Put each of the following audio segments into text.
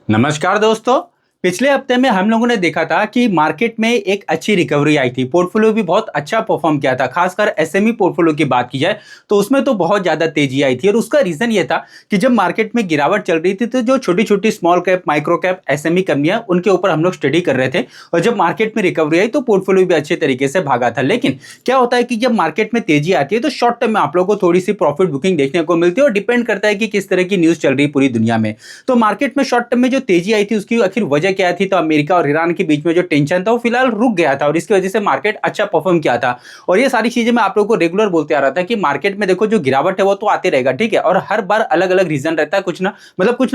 नमस्कार दोस्तों। पिछले हफ्ते में हम लोगों ने देखा था कि मार्केट में एक अच्छी रिकवरी आई थी। पोर्टफोलियो भी बहुत अच्छा परफॉर्म किया था। खासकर एसएमई पोर्टफोलियो की बात की जाए तो उसमें तो बहुत ज्यादा तेजी आई थी और उसका रीजन ये था कि जब मार्केट में गिरावट चल रही थी तो जो छोटी छोटी small cap micro cap SME कंपनियां उनके ऊपर हम लोग स्टडी कर रहे थे। और जब मार्केट में रिकवरी आई तो पोर्टफोलियो भी अच्छे तरीके से भागा था। लेकिन क्या होता है कि जब मार्केट में तेजी आती है तो शॉर्ट टर्म में आप लोगों को थोड़ी सी प्रॉफिट बुकिंग देखने को मिलती है और डिपेंड करता है कि किस तरह की न्यूज चल रही है पूरी दुनिया में। तो मार्केट में शॉर्ट टर्म में जो तेजी आई थी उसकी आखिर वजह क्या थी? तो अमेरिका और ईरान के बीच में जो टेंशन था वो फिलहाल रुक गया था और इसकी वजह से मार्केट अच्छा परफॉर्म किया था। और ये सारी चीजें मैं आप लोगों को रेगुलर बोलते आ रहा था कि मार्केट में देखो जो गिरावट है वो तो आते रहेगा, ठीक है, और हर बार अलग अलग रीजन रहता है, कुछ ना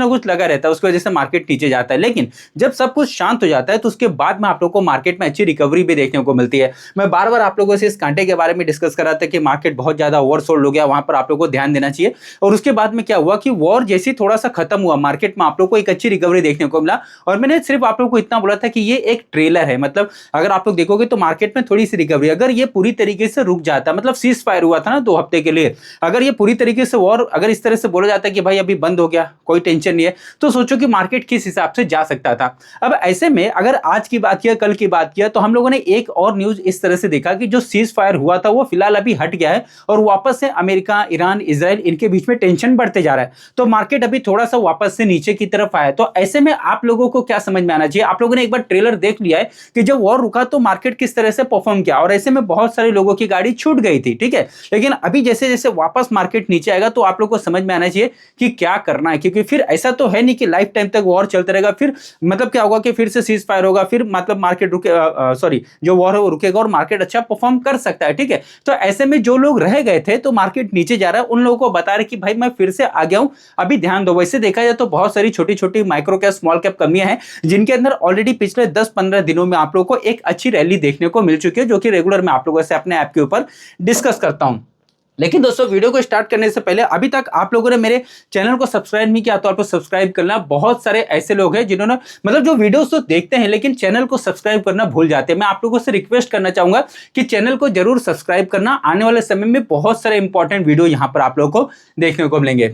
कुछ लगा रहता है, उसकी वजह से मार्केट नीचे जाता है। लेकिन जब सब कुछ शांत हो जाता है तो उसके बाद में आप लोग को मार्केट में अच्छी रिकवरी भी देखने को मिलती है। मैं बार बार आप लोगों से इस कांटे के बारे में डिस्कस कर रहा था कि मार्केट बहुत ज्यादा ओवरसोल्ड हो गया, वहां पर आप लोगों को ध्यान देना चाहिए। और उसके बाद में क्या हुआ कि वॉर जैसी थोड़ा सा खत्म हुआ, मार्केट में आप लोग को एक अच्छी रिकवरी देखने को मिला। और मैंने सिर्फ आप लोग को इतना बोला था कि ये एक ट्रेलर है, मतलब अगर आप लोग देखोगे तो मार्केट में थोड़ी सी रिकवरी, अगर ये पूरी तरीके से रुक जाता, मतलब सीज फायर हुआ था ना 2 हफ्ते के लिए, अगर ये पूरी तरीके से वॉर अगर इस तरह से बोला जाता है कि भाई अभी बंद हो गया, कोई टेंशन नहीं है, तो सोचो कि मार्केट किस हिसाब से जा सकता था। अब ऐसे में अगर आज की बात किया, कल की बात किया, तो हम लोगों ने एक और न्यूज इस तरह से देखा कि जो सीज फायर हुआ था वो फिलहाल अभी हट गया है और वापस से अमेरिका, ईरान, इजराइल इनके बीच में टेंशन बढ़ते जा रहा है। तो मार्केट अभी थोड़ा सा वापस से नीचे की तरफ आया। तो ऐसे में आप लोगों को क्या समझ में आना चाहिए? आप लोगों ने एक बार ट्रेलर देख लिया है कि जब वॉर रुका तो मार्केट किस तरह से परफॉर्म किया, और ऐसे में बहुत सारे लोगों की गाड़ी छूट गई थी, ठीक है। लेकिन अभी जैसे जैसे वापस मार्केट नीचे आएगा तो आप लोग को समझ में आना चाहिए कि क्या करना है, क्योंकि फिर ऐसा तो है नहीं कि लाइफ टाइम तक वॉर चलते रहेगा। फिर मतलब क्या होगा कि फिर से सीज फायर होगा, फिर मतलब मार्केट रुके, सॉरी, जो वॉर है वो रुकेगा और मार्केट अच्छा परफॉर्म कर सकता है, ठीक है। तो ऐसे में जो लोग रह गए थे तो मार्केट नीचे जा रहा है, उन लोगों को बता रहे कि भाई मैं फिर से आ गया हूं, अभी ध्यान दो। वैसे देखा जाए तो बहुत सारी छोटी छोटी माइक्रो कैप स्मॉल कैप कंपनियां हैं जिनके अंदर ऑलरेडी पिछले 10-15 दिनों में आप लोग को एक अच्छी रैली देखने को मिल चुकी है, जो कि रेगुलर मैं आप लोगों से अपने ऐप के ऊपर डिस्कस करता हूं। लेकिन दोस्तों, वीडियो को स्टार्ट करने से पहले अभी तक आप लोगों ने मेरे चैनल को सब्सक्राइब नहीं किया तो आपको सब्सक्राइब करना। बहुत सारे ऐसे लोग हैं जिन्होंने मतलब जो वीडियोस तो देखते हैं लेकिन चैनल को सब्सक्राइब करना भूल जाते हैं। मैं आप लोगों से रिक्वेस्ट करना चाहूंगा कि चैनल को जरूर सब्सक्राइब करना। आने वाले समय में बहुत सारे इंपॉर्टेंट वीडियो यहां पर आप लोगों को देखने को मिलेंगे।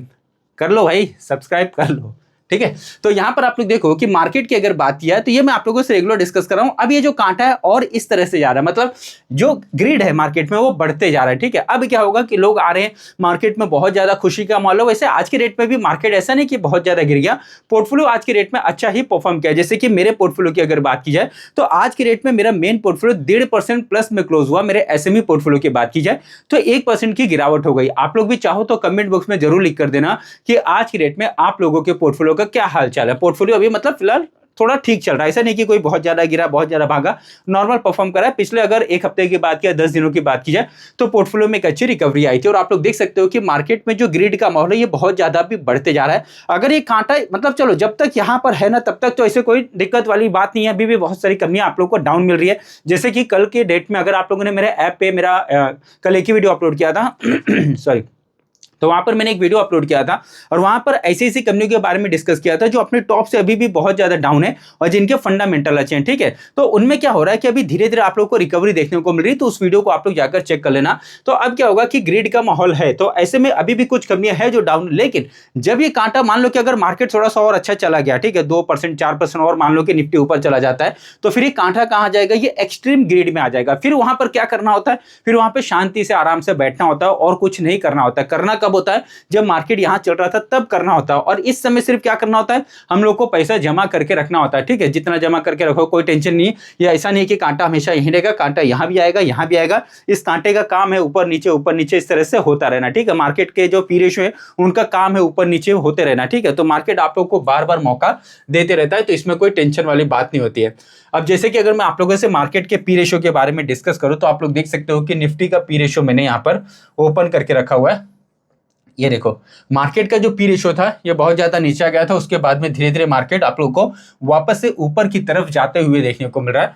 कर लो भाई, सब्सक्राइब कर लो, ठीक है। तो यहां पर आप लोग देखो कि मार्केट की अगर बात किया तो ये मैं आप लोगों से रेगुलर डिस्कस कर रहा हूं। अब ये जो कांटा है और इस तरह से जा रहा है, मतलब जो ग्रिड है मार्केट में वो बढ़ते जा रहा है, ठीक है। अब क्या होगा कि लोग आ रहे हैं मार्केट में, बहुत ज्यादा खुशी का माहौल है। वैसे आज के रेट में भी मार्केट ऐसा नहीं कि बहुत ज्यादा गिर गया, पोर्टफोलियो आज के रेट में अच्छा ही परफॉर्म किया। जैसे कि मेरे पोर्टफोलियो की अगर बात की जाए तो आज के रेट में मेरा मेन पोर्टफोलियो 1.5% प्लस में क्लोज हुआ। मेरे एसएमई पोर्टफोलियो की बात की जाए तो 1% की गिरावट हो गई। आप लोग भी चाहो तो कमेंट बॉक्स में जरूर लिख कर देना कि आज की रेट में आप लोगों के पोर्टफोलियो का क्या हाल चाल है। पोर्टफोलियो अभी मतलब फिलहाल थोड़ा ठीक चल रहा है, ऐसा नहीं कि कोई बहुत ज्यादा गिरा, बहुत ज्यादा भागा, नॉर्मल परफॉर्म करा है। पिछले अगर एक हफ्ते की बात किया, 10 दिनों की बात की जाए तो पोर्टफोलियो में एक अच्छी रिकवरी आई थी। और आप लोग देख सकते हो कि मार्केट में जो ग्रिड का माहौल है ये बहुत ज्यादा भी बढ़ते जा रहा है। अगर ये कांटा मतलब चलो जब तक यहां पर है ना तब तक तो ऐसे कोई दिक्कत वाली बात नहीं है। अभी भी बहुत सारी कंपनियां आप लोग को डाउन मिल रही है। जैसे कि कल के डेट में अगर आप लोगों ने मेरे ऐप पे मेरा कल एक ही वीडियो अपलोड किया था सॉरी, तो वहां पर मैंने एक वीडियो अपलोड किया था और वहां पर ऐसी ऐसी कंपनियों के बारे में डिस्कस किया था जो अपने टॉप से अभी भी बहुत ज्यादा डाउन है और जिनके फंडामेंटल अच्छे हैं, ठीक है। तो उनमें क्या हो रहा है कि अभी धीरे धीरे आप लोग को रिकवरी देखने को मिल रही है। तो उस वीडियो को आप लोग जाकर चेक कर लेना। तो अब क्या होगा कि ग्रिड का माहौल है, तो ऐसे में अभी भी कुछ कंपनियां हैं जो डाउन, लेकिन जब ये कांटा मान लो कि अगर मार्केट थोड़ा सा और अच्छा चला गया, ठीक है, 2% 4% और मान लो कि निफ्टी ऊपर चला जाता है, तो फिर ये कांटा कहां जाएगा? ये एक्सट्रीम ग्रिड में आ जाएगा। फिर वहां पर क्या करना होता है? फिर वहां पर शांति से आराम से बैठना होता है और कुछ नहीं करना होता है। करना कब होता है? जब मार्केट यहां चल रहा था तब करना होता है। और इस समय सिर्फ क्या करना होता है? हम लोग को पैसा जमा करके रखना होता है, ठीक है। जितना जमा करके रखो कोई टेंशन नहीं। ये ऐसा नहीं कि कांटा हमेशा यहीं रहेगा, कांटा यहां भी आएगा, यहां भी आएगा। इस कांटे का काम है ऊपर नीचे इस तरह से होता रहना, ठीक है। मार्केट के जो पी रेशियो है उनका काम है ऊपर नीचे होते रहना, ठीक है। तो मार्केट आप लोग को बार बार मौका देते रहता है, तो इसमें कोई टेंशन वाली बात नहीं होती है। अब जैसे कि अगर मैं आप लोगों से मार्केट के पी रेशियो के बारे में डिस्कस करूं तो आप लोग देख सकते हो कि निफ्टी का पी रेशियो मैंने यहां पर ओपन करके रखा हुआ है। ये देखो, मार्केट का जो पी रेशियो था ये बहुत ज्यादा नीचे आ गया था। उसके बाद में धीरे धीरे मार्केट आप लोग को वापस से ऊपर की तरफ जाते हुए देखने को मिल रहा है।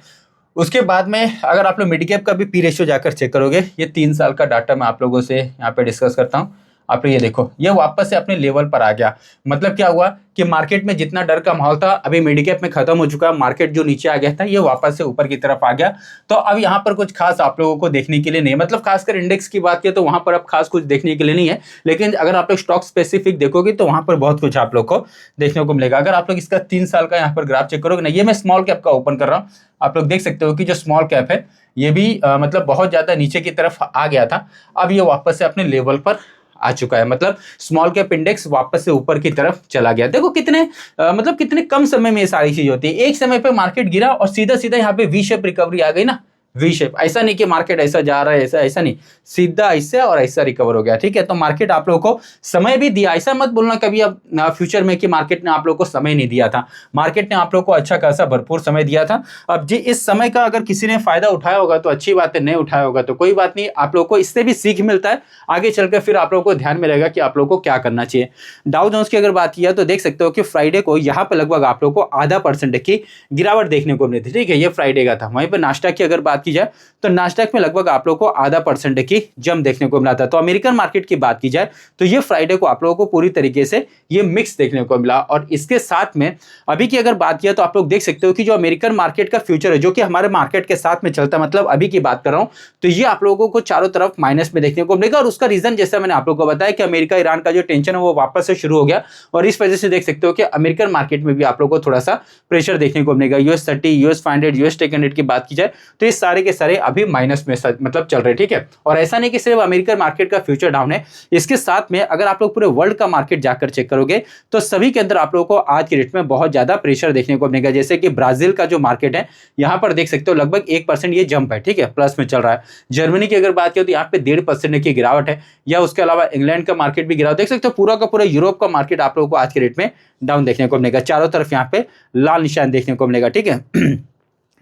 उसके बाद में अगर आप लोग मिड कैप का भी पी रेशियो जाकर चेक करोगे, ये 3 साल का डाटा मैं आप लोगों से यहाँ पे डिस्कस करता हूँ। आप ये देखो ये वापस से अपने लेवल पर आ गया। मतलब क्या हुआ कि मार्केट में जितना डर का माहौल था अभी मिड कैप में खत्म हो चुका, मार्केट जो नीचे आ गया था ये वापस से ऊपर की तरफ आ गया। तो अब यहाँ पर कुछ खास आप लोगों को देखने के लिए नहीं, मतलब खासकर इंडेक्स की बात की तो वहां पर अब खास कुछ देखने के लिए नहीं है, लेकिन अगर आप लोग स्टॉक स्पेसिफिक देखोगे तो वहां पर बहुत कुछ आप लोग को देखने को मिलेगा। अगर आप लोग इसका 3 साल का यहाँ पर ग्राफ चेक करोगे ना, ये मैं स्मॉल कैप का ओपन कर रहा हूँ, आप लोग देख सकते हो कि जो स्मॉल कैप है ये भी मतलब बहुत ज्यादा नीचे की तरफ आ गया था, अब ये वापस से अपने लेवल पर आ चुका है। मतलब स्मॉल कैप इंडेक्स वापस से ऊपर की तरफ चला गया। देखो कितने मतलब कितने कम समय में ये सारी चीज होती है। एक समय पे मार्केट गिरा और सीधा सीधा यहाँ पे वी शेप रिकवरी आ गई ना, वी शेप। ऐसा नहीं कि मार्केट ऐसा जा रहा है, ऐसा ऐसा नहीं, सीधा ऐसे और ऐसा रिकवर हो गया। ठीक है, तो मार्केट आप लोगों को समय भी दिया, ऐसा मत बोलना कभी अब फ्यूचर में कि मार्केट ने आप लोगों को समय नहीं दिया था। मार्केट ने आप लोगों को अच्छा खासा भरपूर समय दिया था। अब जी इस समय का अगर किसी ने फायदा उठाया होगा तो अच्छी बात है, नहीं उठाया होगा तो कोई बात नहीं, आप लोगों को इससे भी सीख मिलता है आगे चलकर, फिर आप लोगों को ध्यान में रहेगा कि आप लोगों को क्या करना चाहिए। डाउ जोन्स की अगर बात किया तो देख सकते हो कि फ्राइडे को यहाँ पर लगभग आप लोगों को 0.5% की गिरावट देखने को मिली थी। ठीक है, ये फ्राइडे का था। वहीं पर नास्डैक की अगर बात की जाए तो नास्डैक में लगभग आप लोगों को 0.5% की जंप देखने को मिला था। तो अमेरिकन मार्केट की बात की जाए तो ये फ्राइडे को आप लोगों को पूरी तरीके से ये मिक्स देखने को मिला। और इसके साथ में अभी की अगर बात किया तो आप लोग देख सकते हो कि जो अमेरिकन मार्केट का फ्यूचर है जो कि हमारे मार्केट के साथ में चलता है, मतलब अभी की बात कर रहा हूं, तो ये आप लोगों को चारों तरफ माइनस में देखने को मिलेगा। और उसका रीजन जैसा मैंने आप लोगों को बताया कि अमेरिका ईरान का जो टेंशन है वो वापस से शुरू हो गया, और इस वजह से देख सकते हो कि अमेरिकन मार्केट में भी आप लोगों को थोड़ा सा प्रेशर देखने को मिलेगा। US30, US 500, US टेक 100 की बात की जाए तो ये सारे के सारे अभी माइनस में मतलब चल रहे। ठीक है, और ऐसा नहीं कि सिर्फ अमेरिकन मार्केट का फ्यूचर डाउन है, इसके साथ में अगर आप लोग पूरे वर्ल्ड का मार्केट जाकर चेक करोगे तो सभी के अंदर आप लोगों को आज की डेट में बहुत ज्यादा प्रेशर देखने को मिलेगा। जैसे कि ब्राजील का जो मार्केट है यहां पर देख सकते हो लगभग 1% ये जंप है। ठीक है, प्लस में चल रहा है। जर्मनी की अगर बात की तो यहाँ पे 1.5% की गिरावट है, या उसके अलावा इंग्लैंड का मार्केट भी गिरावट देख सकते हो। पूरा का पूरा यूरोप का मार्केट आप लोगों को आज के रेट में डाउन देखने को मिलेगा। चारों तरफ यहाँ पे लाल निशान देखने को मिलेगा। ठीक है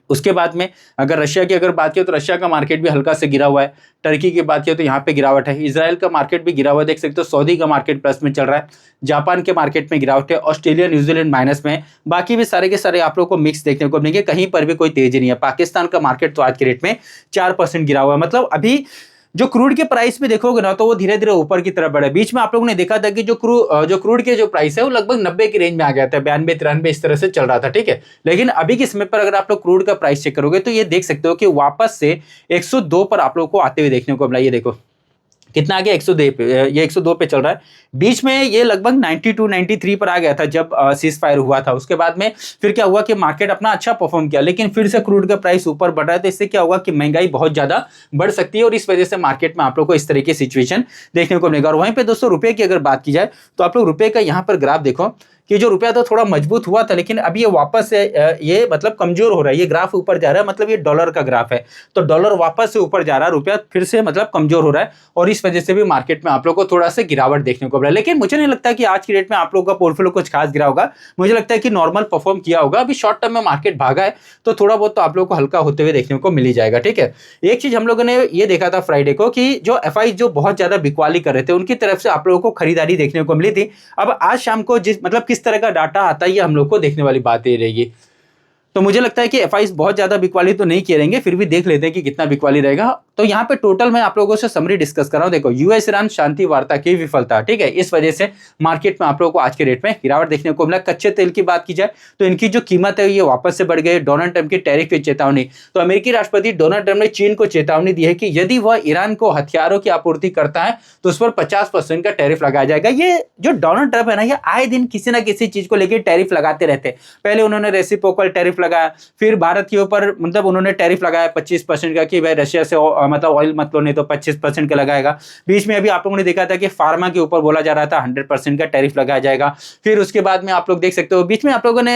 उसके बाद में अगर रशिया की अगर बात की तो रशिया का मार्केट भी हल्का से गिरा हुआ है। टर्की की बात की तो यहाँ पे गिरावट है। इजराइल का मार्केट भी गिरा हुआ है, देख सकते हो। सऊदी का मार्केट प्लस में चल रहा है। जापान के मार्केट में गिरावट है। ऑस्ट्रेलिया न्यूजीलैंड माइनस में है। बाकी भी सारे के सारे आप लोग को मिक्स देखने को मिलेंगे, कहीं पर भी कोई तेजी नहीं है। पाकिस्तान का मार्केट तो आज के रेट में 4% गिरा हुआ है। मतलब अभी जो क्रूड के प्राइस में देखोगे ना तो वो धीरे धीरे ऊपर की तरफ बढ़े। बीच में आप लोगों ने देखा था कि जो क्रूड के जो प्राइस है वो लगभग 90 की रेंज में आ गया था, 92 93 इस तरह से चल रहा था। ठीक है, लेकिन अभी के समय पर अगर आप लोग क्रूड का प्राइस चेक करोगे तो ये देख सकते हो कि वापस से 102 पर आप लोग को आते हुए देखने को मिला। ये देखो कितना आ गया, 102 पे, ये 102 पे चल रहा है। बीच में ये लगभग 92 93 पर आ गया था जब सीज फायर हुआ था। उसके बाद में फिर क्या हुआ कि मार्केट अपना अच्छा परफॉर्म किया, लेकिन फिर से क्रूड का प्राइस ऊपर बढ़ रहा है। तो इससे क्या होगा कि महंगाई बहुत ज्यादा बढ़ सकती है, और इस वजह से मार्केट में आप लोग को इस तरह की सिचुएशन देखने को मिलेगा। और वहीं पे दोस्तों रुपए की अगर बात की जाए तो आप लोग रुपए का यहाँ पर ग्राफ देखो कि जो रुपया तो थोड़ा मजबूत हुआ था, लेकिन अभी ये वापस से ये मतलब कमजोर हो रहा है। ये ग्राफ ऊपर जा रहा है, मतलब ये डॉलर का ग्राफ है, तो डॉलर वापस से ऊपर जा रहा है, रुपया फिर से मतलब कमजोर हो रहा है, और इस वजह से भी मार्केट में आप लोग को थोड़ा सा गिरावट देखने को मिला। लेकिन मुझे नहीं लगता कि आज की डेट में आप लोग का पोर्टफोलियो कुछ खास गिरा होगा। मुझे लगता है कि नॉर्मल परफॉर्म किया होगा। अभी शॉर्ट टर्म में मार्केट भागा है तो थोड़ा बहुत तो आप लोग को हल्का होते हुए देखने को मिल ही जाएगा। ठीक है, एक चीज हम लोगों ने ये देखा था फ्राइडे को कि जो एफआई जो बहुत ज्यादा बिकवाली कर रहे थे उनकी तरफ से आप लोगों को खरीदारी देखने को मिली थी। अब आज शाम को जिस मतलब किस तरह का डाटा आता है ये हम लोग को देखने वाली बात ये रहेगी। तो मुझे लगता है कि एफआईज बहुत ज्यादा बिकवाली तो नहीं करेंगे, फिर भी देख लेते हैं कि कितना बिकवाली रहेगा। तो यहाँ पे टोटल मैं आप लोगों से समरी डिस्कस कर रहा हूँ। देखो यूएस ईरान शांति वार्ता की विफलता, ठीक है, इस वजह से मार्केट में आप लोगों को आज के रेट में गिरावट देखने को मिला। कच्चे तेल की बात की जाए तो इनकी जो कीमत है ये वापस से बढ़ गई। डोनाल्ड ट्रंप की टैरिफ की चेतावनी, तो अमेरिकी राष्ट्रपति डोनाल्ड ट्रंप ने चीन को चेतावनी दी है कि यदि वह ईरान को हथियारों की आपूर्ति करता है तो उस पर 50% का टैरिफ लगाया जाएगा। ये जो डोनाल्ड ट्रंप है ना, ये आए दिन किसी ना किसी चीज को लेकर टैरिफ लगाते रहते हैं। पहले उन्होंने रेसिप्रोकल टैरिफ लगाया, फिर भारत के ऊपर मतलब उन्होंने टैरिफ लगाया 25% का कि भाई रशिया से मतलब ऑयल मत लो नहीं तो 25% का लगाएगा। बीच में अभी आप लोगों ने देखा था कि फार्मा के ऊपर बोला जा रहा था 100% का टैरिफ लगाया जाएगा। फिर उसके बाद में आप लोग देख सकते हो बीच में आप लोगों ने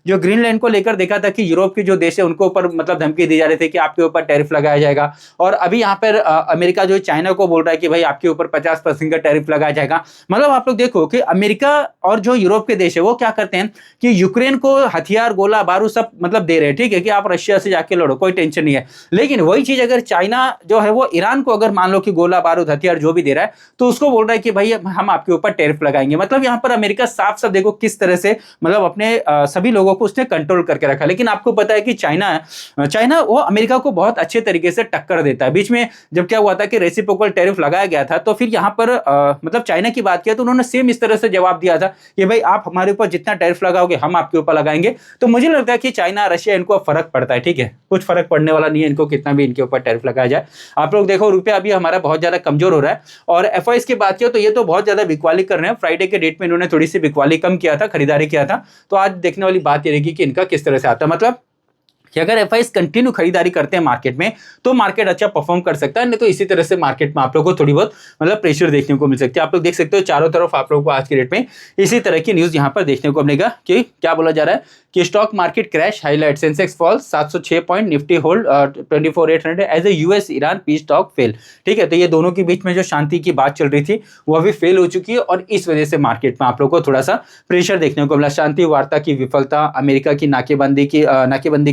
जो ग्रीनलैंड को लेकर देखा था कि यूरोप के जो देश है उनको ऊपर मतलब धमकी दी जा रही थी कि आपके ऊपर टैरिफ लगाया जाएगा। और अभी यहाँ पर अमेरिका जो चाइना को बोल रहा है कि भाई आपके ऊपर 50% का टैरिफ लगाया जाएगा। मतलब आप लोग देखो कि अमेरिका और जो यूरोप के देश है वो क्या करते हैं कि यूक्रेन को हथियार गोला बारूद सब मतलब दे रहे हैं, ठीक है, कि आप रशिया से जाके लड़ो, कोई टेंशन नहीं है। लेकिन वही चीज अगर चाइना जो है वो ईरान को अगर मान लो कि गोला बारूद हथियार जो भी दे रहा है तो उसको बोल रहा है कि भाई हम आपके ऊपर टैरिफ लगाएंगे। मतलब यहाँ पर अमेरिका साफ साफ देखो किस तरह से मतलब अपने सभी लोगों को उसने कंट्रोल करके रखा। लेकिन आपको पता है कि चाइना वो अमेरिका को बहुत अच्छे तरीके से टक्कर देता है। बीच में जब क्या हुआ था कि रेसिप्रोकल टैरिफ लगाया गया था तो फिर यहाँ पर मतलब चाइना की बात किया तो उन्होंने सेम इस तरह से जवाब दिया था कि भाई आप हमारे ऊपर जितना टैरिफ लगाओगे हम आपके ऊपर लगाएंगे। तो मुझे लगता है कि चाइना रशिया इनको फर्क पड़ता है, ठीक है, कुछ फर्क पड़ने वाला नहीं है इनको कितना भी इनके ऊपर टैरिफ लगाया जाए। आप लोग देखो रुपया अभी हमारा बहुत ज्यादा कमजोर हो रहा है। और एफआईएस की बात किया तो ये तो बहुत ज्यादा बिकवाली कर रहे हैं। फ्राइडे के डेट में इन्होंने थोड़ी सी बिकवाली कम किया था, खरीदारी किया था। तो आज देखने वाली बात ये रहेगी कि इनका किस तरह से आता है। मतलब कि अगर एफआईएस कंटिन्यू खरीदारी करते हैं मार्केट में तो मार्केट अच्छा परफॉर्म कर सकता है, नहीं तो इसी तरह से मार्केट में आप लोगों को थोड़ी बहुत मतलब प्रेशर देखने को मिल सकती है। आप लोग देख सकते हो चारों तरफ आप लोगों को आज के डेट में इसी तरह की न्यूज यहां पर देखने को मिलेगा कि क्या बोला जा रहा है कि stock market crash highlight, Sensex fall 706 point, Nifty hold 24,800 as a US Iran peace talk fail. ठीक है, तो ये दोनों के बीच में जो शांति की बात चल रही थी वो अभी फेल हो चुकी है और इस वजह से मार्केट में आप लोगों को थोड़ा सा प्रेशर देखने को मिला। शांति वार्ता की विफलता, अमेरिका की नाकेबंदी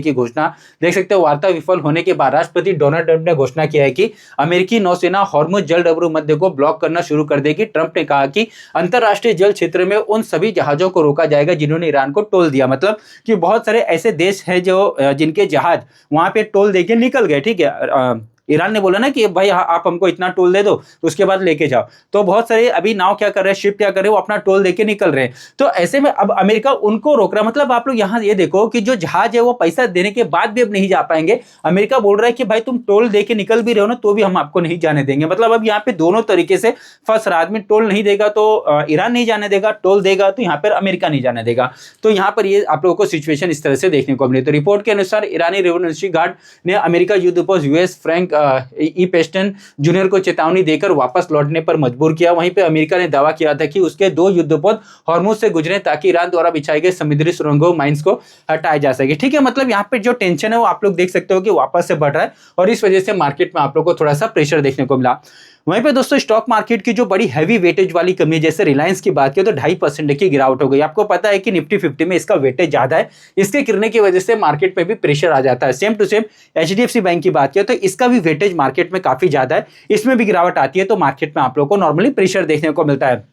की घोषणा देख सकते हो। वार्ता विफल होने के बाद राष्ट्रपति डोनाल्ड ट्रंप ने घोषणा किया है कि अमेरिकी नौसेना हॉर्मुज जल डबरू मध्य को ब्लॉक करना शुरू कर देगी। ट्रंप ने कहा कि अंतरराष्ट्रीय जल क्षेत्र में उन सभी जहाजों को रोका जाएगा जिन्होंने ईरान को टोल दिया। मतलब कि बहुत सारे ऐसे देश हैं जो जिनके जहाज वहां पे टोल देके निकल गए। ठीक है, ईरान ने बोला ना कि भाई आप हमको इतना टोल दे दो तो उसके बाद लेके जाओ। तो बहुत सारे अभी नाव क्या कर रहे हैं, शिप क्या कर रहे हैं, वो अपना टोल देके निकल रहे हैं। तो ऐसे में अब अमेरिका उनको रोक रहा है। मतलब आप लोग यहाँ ये देखो कि जो जहाज है वो पैसा देने के बाद भी अब नहीं जा पाएंगे। अमेरिका बोल रहा है कि भाई तुम टोल देके निकल भी रहे हो ना तो भी हम आपको नहीं जाने देंगे। मतलब अब यहाँ पे दोनों तरीके से फंस रहा। आदमी टोल नहीं देगा तो ईरान नहीं जाने देगा, टोल देगा तो यहाँ पर अमेरिका नहीं जाने देगा। तो यहाँ पर ये आप लोगों को सिचुएशन इस तरह से देखने को मिली। तो रिपोर्ट के अनुसार ईरानी रेवोल्यूशनरी गार्ड ने अमेरिका युद्धपोत यूएस फ्रैंक ई पेस्टन जूनियर को चेतावनी देकर वापस लौटने पर मजबूर किया। वहीं पे अमेरिका ने दावा किया था कि उसके 2 युद्धपोत हॉर्मुज से गुजरे ताकि ईरान द्वारा बिछाए गए समुद्री सुरंगों माइंस को हटाया जा सके। ठीक है, मतलब यहाँ पे जो टेंशन है वो आप लोग देख सकते हो कि वापस से बढ़ रहा है और इस वजह से मार्केट में आप लोग को थोड़ा सा प्रेशर देखने को मिला। वहीं पे दोस्तों स्टॉक मार्केट की जो बड़ी हैवी वेटेज वाली कंपनी जैसे रिलायंस की बात की तो 2.5% की गिरावट हो गई। आपको पता है कि निफ्टी 50 में इसका वेटेज ज्यादा है, इसके गिरने की वजह से मार्केट में भी प्रेशर आ जाता है। Same to same HDFC bank की बात किया तो इसका भी वेटेज मार्केट में काफी ज्यादा है, इसमें भी गिरावट आती है तो मार्केट में आप लोग को नॉर्मली प्रेशर देखने को मिलता है।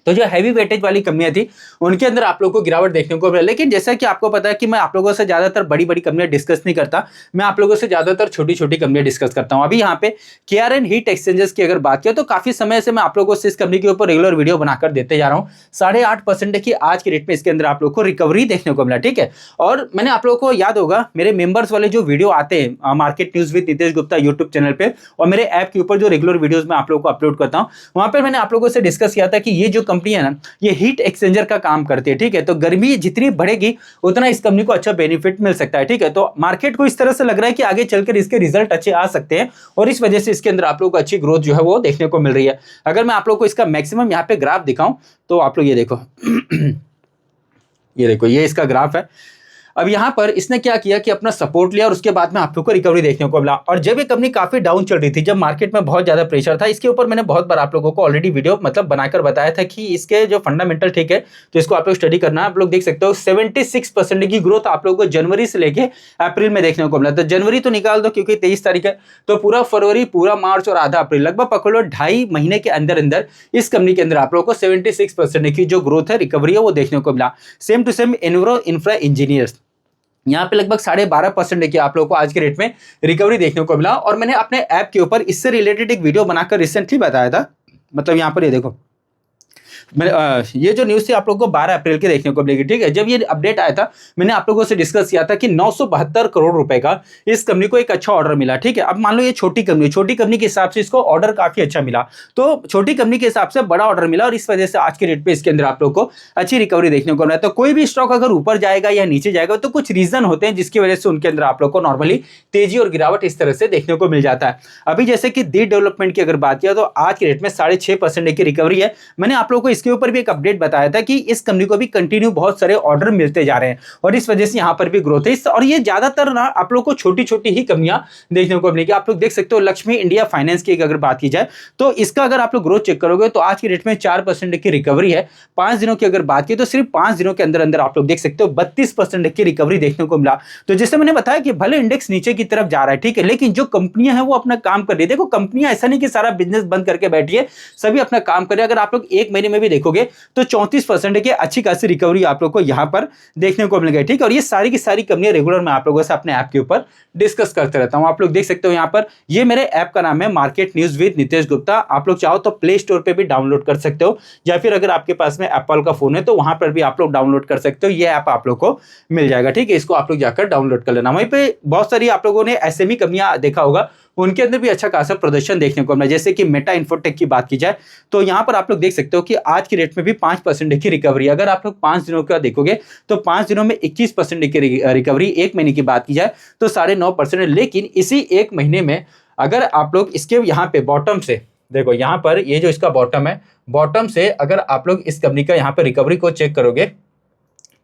तो जो हैवी वेटेज वाली कंपनियां थी उनके अंदर आप लोगों को गिरावट देखने को मिला। लेकिन जैसा कि आपको पता है कि मैं आप लोगों से ज्यादातर बड़ी बड़ी कंपनियां डिस्कस नहीं करता, मैं आप लोगों से ज्यादातर छोटी छोटी कंपनियां डिस्कस करता हूं। अभी यहाँ पे केआरएन हीट एक्सचेंजेस की अगर बात किया तो काफी समय से मैं आप लोगों से इस कंपनी के ऊपर रेगुलर वीडियो बनाकर देते जा रहा हूँ। 8.5% की आज के रेट में इसके अंदर आप लोग को रिकवरी देखने को मिला। ठीक है, और मैंने आप लोगों को याद होगा मेरे मेंबर्स वाले जो वीडियो आते हैं market news with Nitesh Gupta YouTube channel पे और मेरे ऐप के ऊपर जो रेगुलर वीडियोज में आप लोगों को अपलोड करता हूँ, वहां पर मैंने आप लोगों से डिस्कस किया था कि ये जो कंपनी है ना ये हीट एक्सचेंजर का काम करती है। ठीक है, तो गर्मी जितनी बढ़ेगी उतना इस कंपनी को अच्छा बेनिफिट मिल सकता है। ठीक है, तो मार्केट को इस तरह से लग रहा है कि आगे चलकर इसके रिजल्ट अच्छे आ सकते हैं और इस वजह से इसके अंदर आप लोगों को अच्छी ग्रोथ जो है वो देखने को मिल रही है। अगर मैं आप लोगों को इसका मैक्सिमम यहाँ पे ग्राफ दिखाऊं तो आप लोग ये देखो ये देखो, ये इसका ग्राफ है। अब यहाँ पर इसने क्या किया कि अपना सपोर्ट लिया और उसके बाद में आप लोग को रिकवरी देखने को मिला। और जब ये कंपनी काफी डाउन चल रही थी, जब मार्केट में बहुत ज्यादा प्रेशर था, इसके ऊपर मैंने बहुत बार आप लोगों को ऑलरेडी वीडियो मतलब बनाकर बताया था कि इसके जो फंडामेंटल ठीक है तो इसको आप लोग स्टडी करना है। आप लोग देख सकते हो 76% की ग्रोथ आप लोगों को जनवरी से लेके अप्रैल में देखने को मिला। तो जनवरी तो निकाल दो क्योंकि 23 तारीख है, तो पूरा फरवरी, पूरा मार्च और आधा अप्रैल, लगभग पकड़ लो 2.5 महीने के अंदर अंदर इस कंपनी के अंदर आप लोगों को 76% की जो ग्रोथ है, रिकवरी है वो देखने को मिला। Same to same Enviro Infra Engineers यहाँ पे लगभग 12.5% की आप लोगों को आज के रेट में रिकवरी देखने को मिला। और मैंने अपने ऐप के ऊपर इससे रिलेटेड एक वीडियो बनाकर रिसेंटली बताया था। मतलब यहाँ पर ये देखो ये जो न्यूज़ थी आप लोगों को 12 अप्रैल के देखने को मिलेगी। ठीक है, जब ये अपडेट आया था मैंने आप लोगों से डिस्कस किया था कि 972 करोड़ रुपए का इस कंपनी को एक अच्छा ऑर्डर मिला। ठीक है, अब मान लो ये छोटी कंपनी के हिसाब से इसको ऑर्डर काफी अच्छा मिला, तो छोटी कंपनी के हिसाब से बड़ा ऑर्डर मिला और इस वजह से आज के रेट पे इसके अंदर आप लोग को अच्छी रिकवरी देखने को मिला। तो कोई भी स्टॉक अगर ऊपर जाएगा या नीचे जाएगा तो कुछ रीजन होते हैं जिसकी वजह से उनके अंदर आप लोग को नॉर्मली तेजी और गिरावट इस तरह से देखने को मिल जाता है। अभी जैसे कि दी डेवलपमेंट की अगर बात किया तो आज के रेट में 6.5% की रिकवरी है। मैंने आप लोगों को इसके ऊपर भी एक अपडेट बताया था कि इस कंपनी को भी कंटिन्यू बहुत सारे ऑर्डर मिलते जा रहे हैं और इस वजह से यहाँ पर भी ग्रोथ है। और ये ज्यादातर ना आप लोग को छोटी छोटी ही कंपनियां देखने को मिलेगी। आप लोग देख सकते हो लक्ष्मी इंडिया फाइनेंस की अगर बात की जाए तो इसका अगर आप लोग ग्रोथ चेक करोगे तो आज की डेट में 4% की रिकवरी है। 5 दिनों की अगर बात की तो सिर्फ 5 दिनों के अंदर अंदर आप लोग देख सकते हो 32% की रिकवरी देखने को मिला। तो जैसे मैंने बताया कि भले इंडेक्स नीचे की तरफ जा रहा है, ठीक है, लेकिन जो कंपनियां हैं वो अपना काम कर रही है। देखो कंपनियां ऐसा नहीं कि सारा बिजनेस बंद करके बैठी है, सभी अपना काम कर रहे हैं। अगर आप लोग एक महीने में भी देखोगे तो 34% की अच्छी खासी रिकवरी आप लोग को यहां पर देखने को मिल गई, ठीक है। और ये सारी की सारी कंपनियां रेगुलर मैं आप लोगों से अपने ऐप के ऊपर डिस्कस करते रहता हूं। आप लोग देख सकते हो यहां पर, ये मेरे ऐप का नाम है market news with Nitesh Gupta. आप लोग चाहो तो प्ले स्टोर पे भी डाउनलोड कर सकते हो या फिर अगर आपके पास में एप्पल का फोन है तो वहां पर भी आप लोग डाउनलोड कर सकते हो। ये ऐप आप लोग को मिल जाएगा, ठीक है। इसको आप लोग जाकर डाउनलोड कर लेना। वहीं पे बहुत सारी आप लोगों ने एसएमई कंपनियां देखा होगा, उनके अंदर भी अच्छा खासा प्रदर्शन देखने को मिला। जैसे कि मेटा इन्फोटेक की बात की जाए तो यहां पर आप लोग देख सकते हो कि आज की रेट में भी 5% की रिकवरी। अगर आप लोग 5 दिनों का देखोगे तो 5 दिनों में 21% की रिकवरी। एक महीने की बात की जाए तो 9.5%। लेकिन इसी एक महीने में अगर आप लोग इसके यहाँ पे बॉटम से देखो, यहाँ पर ये जो इसका बॉटम है, बॉटम से अगर आप लोग इस कंपनी का यहाँ पे रिकवरी को चेक करोगे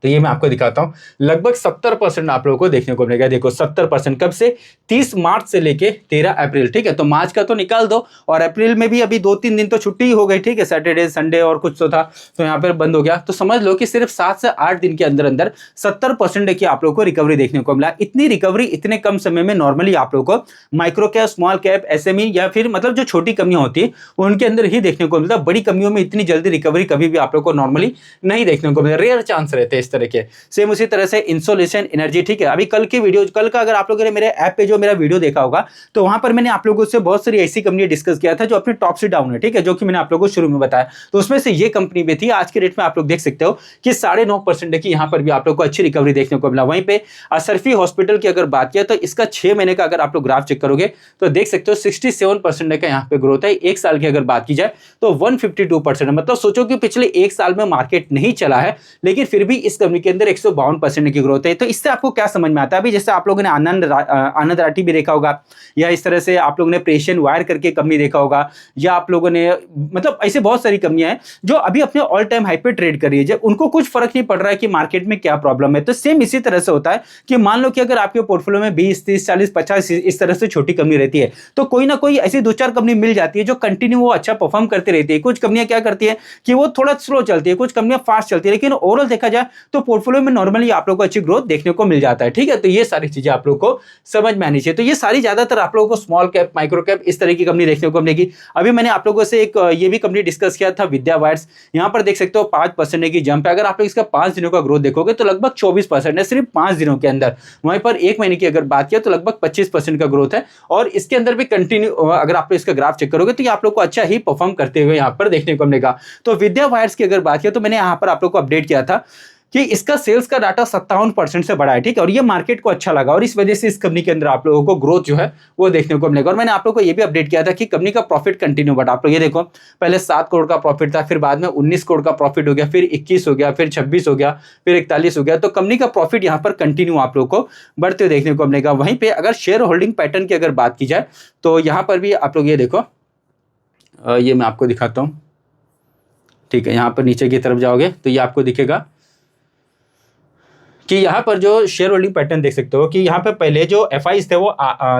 तो ये मैं आपको दिखाता हूं, लगभग 70% आप लोगों को देखने को मिलेगा। देखो 70% कब से, 30 मार्च से लेके 13 अप्रैल, ठीक है। तो मार्च का तो निकाल दो और अप्रैल में भी अभी 2-3 दिन तो छुट्टी ही हो गई, ठीक है, सैटरडे संडे और कुछ तो था तो यहाँ पर बंद हो गया। तो समझ लो कि सिर्फ 7 से 8 दिन के अंदर अंदर 70% की आप लोग को रिकवरी देखने को मिला। इतनी रिकवरी इतने कम समय में नॉर्मली आप लोग को micro cap, small cap, SME या फिर मतलब जो छोटी कंपनियां होती है उनके अंदर ही देखने को मिलता। बड़ी कंपनियों में इतनी जल्दी रिकवरी कभी भी आप लोग को नॉर्मली नहीं देखने को मिलता, रेयर चांस रहते हैं इस तरह के। सेम उसी तरह से इंसोलेशन एनर्जी, ठीक है। अभी कल की वीडियो, कल का अगर आप लोगों ने मेरे ऐप पे जो मेरा वीडियो देखा होगा तो वहां पर मैंने आप लोगों से बहुत सारी ऐसी कंपनी डिस्कस किया था जो अपने टॉप से डाउन है, ठीक है, जो कि मैंने आप लोगों को शुरू में बताया। तो उसमें से ये कंपनी भी थी। आज के रेट में आप लोग देख सकते हो कि 9.5% की यहाँ पर भी आप लोग को अच्छी रिकवरी देखने को मिला। वहीं पे असरफी हॉस्पिटल की अगर बात किया तो इसका 6 महीने का अगर आप लोग ग्राफ चेक करोगे तो देख सकते हो 67% का यहाँ पे ग्रोथ है। एक साल की अगर बात की जाए तो 152%। मतलब सोचो कि पिछले एक साल में मार्केट नहीं चला है लेकिन फिर भी इस कंपनी के अंदर 152% की ग्रोथ है। तो इससे आपको क्या समझ में आता है? अभी जैसे आप लोगों ने आनंद राठी भी देखा होगा या इस तरह से आप लोगों ने प्रेशियन वायर करके कंपनी देखा होगा या आप लोगों ने मतलब ऐसे बहुत सारी कंपनियां हैं जो अभी अपने ऑल टाइम हाई पे ट्रेड कर रही है। जब उनको कुछ फर्क नहीं पड़ रहा है कि मार्केट में क्या प्रॉब्लम है। तो सेम इसी तरह से होता है कि मान लो कि अगर आपके पोर्टफोलियो में 20, 30, 40, 50 इस तरह से छोटी कंपनी रहती है तो कोई ना कोई ऐसी 2-4 कंपनी मिल जाती है जो कंटिन्यू वो अच्छा परफॉर्म करती रहती है। कुछ कंपनियां क्या करती है कि वो थोड़ा स्लो चलती है, कुछ कंपनियां फास्ट चलती है, लेकिन ओवरऑल देखा जाए तो पोर्टफोलियो में नॉर्मली आप लोगों को अच्छी ग्रोथ देखने को मिल जाता है, ठीक है। तो ये सारी चीजें आप लोग को समझ में आनी चाहिए। तो ये सारी ज्यादातर आप लोगों को स्मॉल कैप, माइक्रो कैप इस तरह की कंपनी देखने को मिलेगी। अभी मैंने आप लोगों से एक ये भी कंपनी डिस्कस किया था, विद्या वायर्स। यहां पर देख सकते हो 5% की जंप है। अगर आप लोग इसका 5 दिनों का ग्रोथ देखोगे तो लगभग 24% है सिर्फ 5 दिनों के अंदर। वहीं पर एक महीने की अगर बात किया तो लगभग 25% का ग्रोथ है और इसके अंदर भी कंटिन्यू अगर आप इसका ग्राफ चेक करोगे तो ये आप लोग को अच्छा ही परफॉर्म करते हुए यहाँ पर देखने को मिलेगा। तो विद्या वायर्स की अगर बात किया तो मैंने यहाँ पर आप लोग को अपडेट किया था कि इसका सेल्स का डाटा 57% से बढ़ा है, ठीक है। और ये मार्केट को अच्छा लगा और इस वजह से इस कंपनी के अंदर आप लोगों को ग्रोथ जो है वो देखने को मिलेगा। और मैंने आप लोगों को ये भी अपडेट किया था कि कंपनी का प्रॉफिट कंटिन्यू बढ़ा। आप लोग ये देखो, पहले 7 करोड़ का प्रॉफिट था, फिर बाद में 19 करोड़ का प्रॉफिट हो गया, फिर 21 हो गया, फिर 26 हो गया, फिर 41 हो गया। तो कंपनी का प्रॉफिट यहाँ पर कंटिन्यू आप लोग को बढ़ते हुए देखने को मिलेगा। वहीं पर अगर शेयर होल्डिंग पैटर्न की अगर बात की जाए तो यहाँ पर भी आप लोग ये देखो, ये मैं आपको दिखाता हूँ, ठीक है। यहाँ पर नीचे की तरफ जाओगे तो ये आपको दिखेगा कि यहाँ पर जो शेयर होल्डिंग पैटर्न देख सकते हो कि यहाँ पर पहले जो एफआईज थे वो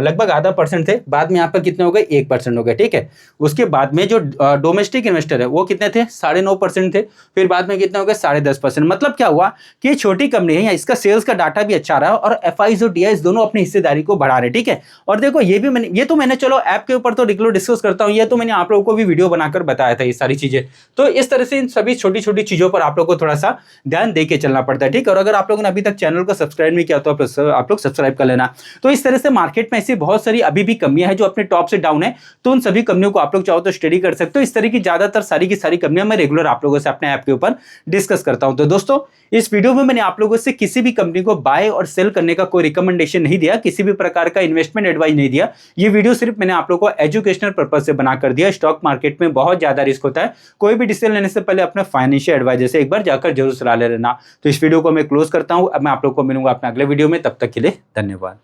लगभग आधा % थे, बाद में यहाँ पर कितने हो गए, 1% हो गए, ठीक है। उसके बाद में जो डोमेस्टिक इन्वेस्टर है वो कितने थे, 9.5% थे, फिर बाद में कितने हो गए, 10.5%। मतलब क्या हुआ कि छोटी कंपनी है, इसका सेल्स का डाटा भी अच्छा रहा और एफआईज और डीआईज दोनों अपनी हिस्सेदारी को बढ़ा रहे, ठीक है। और देखो ये तो मैंने चलो ऐप के ऊपर तो रेगुलर डिस्कस करता हूँ, ये तो मैंने आप लोगों को भी वीडियो बनाकर बताया था ये सारी चीजें। तो इस तरह से इन सभी छोटी छोटी चीजों पर आप लोग को थोड़ा सा ध्यान दे के चलना पड़ता है, ठीक है। और अगर आप लोगों ने अभी तक चैनल को सब्सक्राइब नहीं किया तो आप लोग सब्सक्राइब कर लेना। तो इस तरह से मार्केट में ऐसी बहुत सारी अभी भी कंपनियां हैं जो अपने टॉप से डाउन है, तो उन सभी कंपनियों को आप लोग चाहो तो स्टडी कर सकते हो। इस तरह की ज्यादातर सारी की सारी कंपनियां मैं रेगुलर आप लोगों से अपने ऐप के ऊपर डिस्कस करता हूं। तो दोस्तों इस वीडियो में मैंने आप लोगों से किसी भी कंपनी को बाय और सेल करने का कोई रिकमेंडेशन नहीं दिया, किसी भी प्रकार का इन्वेस्टमेंट एडवाइस नहीं दिया। ये वीडियो सिर्फ मैंने आप लोगों को एजुकेशनल पर्पज से बनाकर दिया। स्टॉक मार्केट में बहुत ज्यादा रिस्क होता है, कोई भी डिसीजन लेने से पहले अपने फाइनेंशियल एडवाइजर से एक बार जाकर जरूर सलाह ले लेना। तो इस वीडियो को मैं क्लोज करता हूं। अब मैं आप लोग को मिलूंगा अपने अगले वीडियो में, तब तक के लिए धन्यवाद।